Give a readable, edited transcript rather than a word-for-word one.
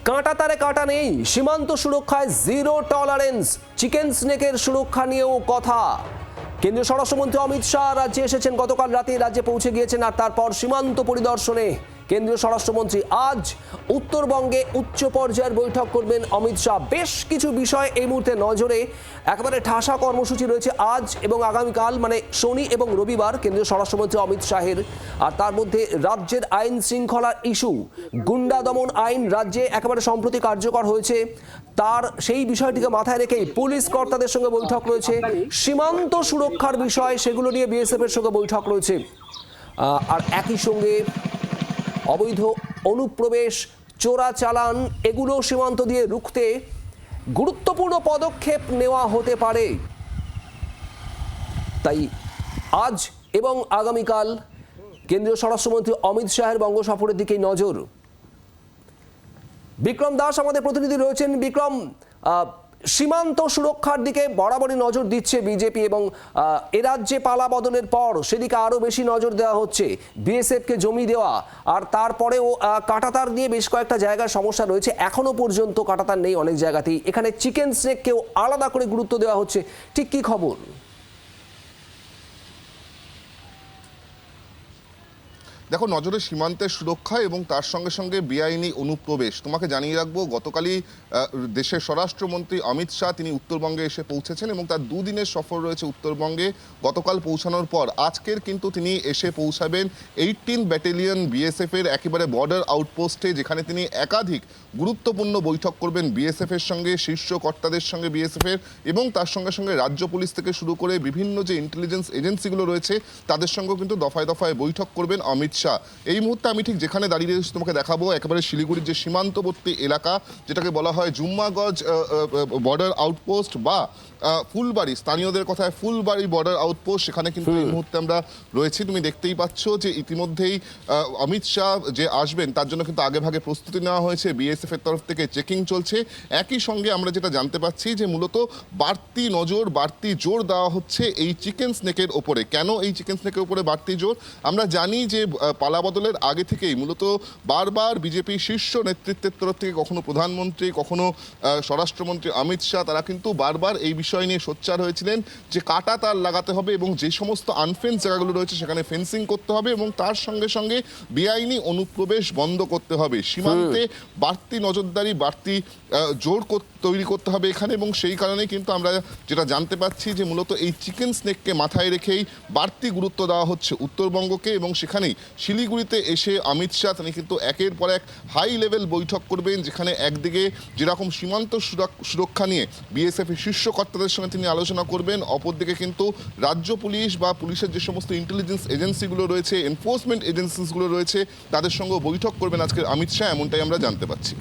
কাঁটাতারে কাঁটা নেই, সীমান্ত সুরক্ষায় জিরো টলারেন্স, চিকেন স্নেকের সুরক্ষা নিয়েও কথা। কেন্দ্রীয় স্বরাষ্ট্রমন্ত্রী অমিত শাহ রাজ্যে এসেছেন, গতকাল রাতে রাজ্যে পৌঁছে গিয়েছেন আর তারপর সীমান্ত পরিদর্শনে কেন্দ্রীয় স্বরাষ্ট্রমন্ত্রী। আজ উত্তরবঙ্গে উচ্চ পর্যায়ের বৈঠক করবেন অমিত শাহ। বেশ কিছু বিষয় এই মুহূর্তে নজরে, একেবারে ঠাসা কর্মসূচি রয়েছে আজ এবং আগামীকাল, মানে শনি এবং রবিবার কেন্দ্রীয় স্বরাষ্ট্রমন্ত্রী অমিত শাহের। আর তার মধ্যে রাজ্যের আইন শৃঙ্খলার ইস্যু, গুন্ডা দমন আইন রাজ্যে একেবারে সম্প্রতি কার্যকর হয়েছে, তার সেই বিষয়টিকে মাথায় রেখেই পুলিশ কর্তাদের সঙ্গে বৈঠক রয়েছে। সীমান্ত সুরক্ষার বিষয়, সেগুলো নিয়ে বিএসএফ এর সঙ্গে বৈঠক রয়েছে। আর একই সঙ্গে অবৈধ অনুপ্রবেশ, চোরাচালান, এগুলো সীমান্ত দিয়ে রুখতে গুরুত্বপূর্ণ পদক্ষেপ নেওয়া হতে পারে। তাই আজ এবং আগামীকাল কেন্দ্রীয় স্বরাষ্ট্রমন্ত্রী অমিত শাহের বঙ্গ সফরের দিকেই নজর। বিক্রম দাস আমাদের প্রতিনিধি রয়েছেন। বিক্রম, সীমান্ত সুরক্ষার দিকে বরাবরই নজর দিচ্ছে বিজেপি এবং এ রাজ্যে পালা বদলের পর সেদিকে আরও বেশি নজর দেওয়া হচ্ছে, বিএসএফকে জমি দেওয়া। আর তারপরেও কাঁটাতার নিয়ে বেশ কয়েকটা জায়গার সমস্যা রয়েছে, এখনো পর্যন্ত কাঁটাতার নেই অনেক জায়গাতেই। এখানে চিকেন স্নেককেও আলাদা করে গুরুত্ব দেওয়া হচ্ছে, ঠিক কী খবর? দেখো, নজরে সীমান্তের সুরক্ষা এবং তার সঙ্গে সঙ্গে বেআইনি অনুপ্রবেশ। তোমাকে জানিয়ে রাখবো, গতকালই দেশের স্বরাষ্ট্রমন্ত্রী অমিত শাহ তিনি উত্তরবঙ্গে এসে পৌঁছেছেন এবং তার দুদিনের সফর রয়েছে উত্তরবঙ্গে। গতকাল পৌঁছানোর পর আজকের কিন্তু তিনি এসে পৌঁছাবেন 18 ব্যাটালিয়ন বিএসএফের একেবারে বর্ডার আউটপোস্টে, যেখানে তিনি একাধিক গুরুত্বপূর্ণ বৈঠক করবেন বিএসএফের সঙ্গে, শীর্ষ কর্তাদের সঙ্গে বিএসএফের, এবং তার সঙ্গে সঙ্গে রাজ্য পুলিশ থেকে শুরু করে বিভিন্ন যে ইন্টেলিজেন্স এজেন্সিগুলো রয়েছে তাদের সঙ্গেও কিন্তু দফায় দফায় বৈঠক করবেন অমিত শাহ। এই মুহূর্তে আমি ঠিক যেখানে দাঁড়িয়ে রয়েছি তোমাকে দেখাবো একেবারে শিলিগুড়ির যে সীমান্তবর্তী এলাকা, যেটাকে বলা হয় জুম্মাগঞ্জ বর্ডার আউটপোস্ট বা ফুলবাড়ি, স্থানীয়দের কথায় ফুলবাড়ি বর্ডার আউটপোস্ট, সেখানে কিন্তু এই মুহূর্তে আমরা রয়েছি। তুমি দেখতেই পাচ্ছ যে ইতিমধ্যেই অমিত শাহ যে আসবেন তার জন্য কিন্তু আগেভাগে প্রস্তুতি নেওয়া হয়েছে, বিএসএফ এর তরফ থেকে চেকিং চলছে। একই সঙ্গে আমরা যেটা জানতে পাচ্ছি যে মূলত বাড়তি নজর, বাড়তি জোর দেওয়া হচ্ছে এই চিকেন স্নেকের ওপরে। কেন এই চিকেন স্নেকের উপরে বাড়তি জোর? আমরা জানি যে পালা বদলের আগে থেকেই মূলত বারবার বিজেপি শীর্ষ নেতৃত্বের তরফ থেকে, কখনো প্রধানমন্ত্রী, কখনো স্বরাষ্ট্রমন্ত্রী অমিত শাহ, তারা কিন্তু বারবার এই বিষয় নিয়ে সোচ্চার হয়েছিলেন যে কাঁটা তার লাগাতে হবে এবং যে সমস্ত আনফেন্স জায়গাগুলো রয়েছে সেখানে ফেন্সিং করতে হবে এবং তার সঙ্গে সঙ্গে বেআইনি অনুপ্রবেশ বন্ধ করতে হবে। সীমান্তে বাড়তি নজরদারি, বাড়তি জোর তৈরি করতে হবে এখানে, এবং সেই কারণে কিন্তু আমরা যেটা জানতে পাচ্ছি যে মূলত এই চিকেন স্নেককে মাথায় রেখেই বাড়তি গুরুত্ব দেওয়া হচ্ছে উত্তরবঙ্গকে। এবং সেখানেই শিলিগুড়িতে এসে অমিত শাহ তিনি কিন্তু একের পর এক হাই লেভেল বৈঠক করবেন, যেখানে একদিকে যেরকম সীমান্ত সুরক্ষা নিয়ে বিএসএফ এর শীর্ষ কর্তাদের সঙ্গে তিনি আলোচনা করবেন, অপরদিকে কিন্তু রাজ্য পুলিশ বা পুলিশের যে সমস্ত ইন্টেলিজেন্স এজেন্সিগুলো রয়েছে, এনফোর্সমেন্ট এজেন্সিসগুলো রয়েছে, তাদের সঙ্গে বৈঠক করবেন আজকে অমিত শাহ, এমনটাই আমরা জানতে পাচ্ছি।